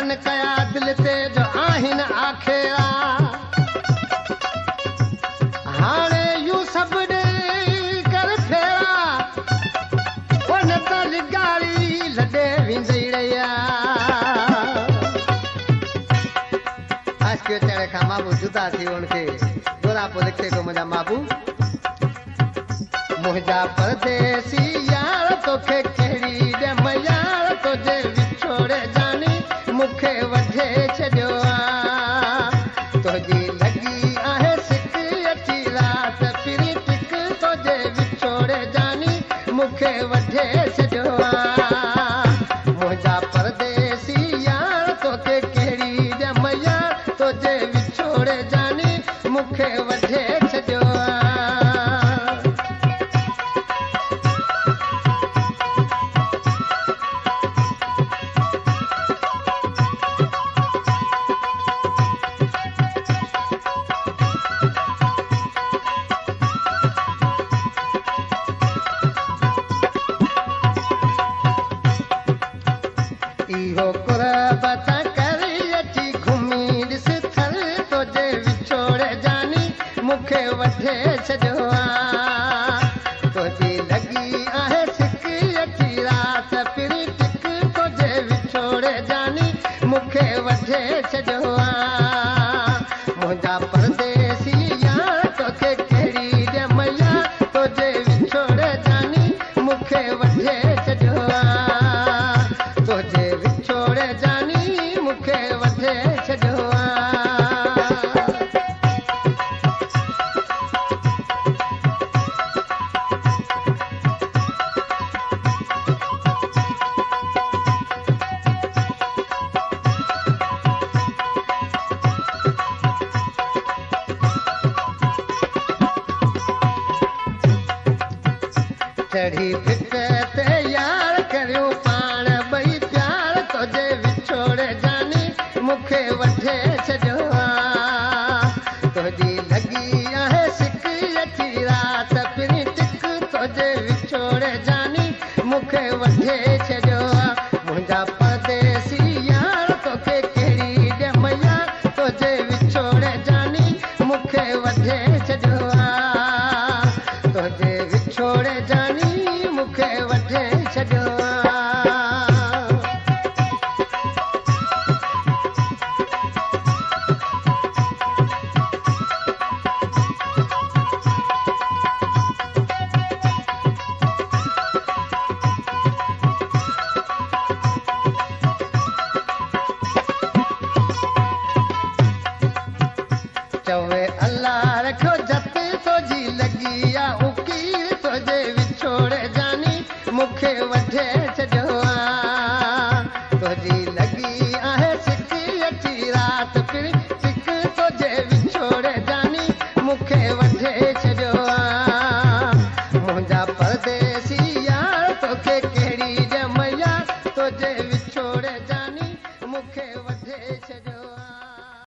हसन कया दिल ते जो आहिन आखेरा हाणे यू सब दे कर फेरा उन तल गाली लडे विंदई रया आज के तेरे का माबू जुदा थी उनके गोरा को लिखे को मुझा माबू मुझा परदेसी यार तोखे केड़ी दे मयार तुझे विछोड़े जानी मुखे वठे छॾियो तुझी लगी आहे सिक अची रात फिरी टिक तुझे विछोड़े जानी मुखे वठे छॾियो मुझा परदेसी यार तोखे केड़ी दे मयार तुझे विछोड़े जानी मुखे वठे छॾियो इहो कुरबत करी अची घुमी ॾिस थर तुझे विछोड़े जानी मूंखे वठे छॾियो तुंहिंजी लॻी आहे सिक अची रात फिरी टिक तुझे विछोड़े जानी मूंखे वठे छॾियो मुंहिंजा परदेसी यार तोखे कहिड़ी दे मैया तुझे विछोड़े जानी मूंखे वठे छॾियो तुझे विछोड़े जानी मूंखे वठे छॾियो चढ़ी फिट ते यार करियो पाण ॿई प्यार तुझे विछोड़े जानी मूंखे वठे छॾियो तुंहिंजी लॻी आहे सिक अची रात फिरी टिक तुझे विछोड़े जानी मूंखे वठे छॾियो मुंहिंजा परदेसी यार तोखे कहिड़ी दे मैया तुझे विछोड़े जानी मूंखे वठे छॾियो तुझे विछोड़े जानी मूंखे वठे छॾियो चवे अल्लाह रखो जत तुझी लॻी आ उकी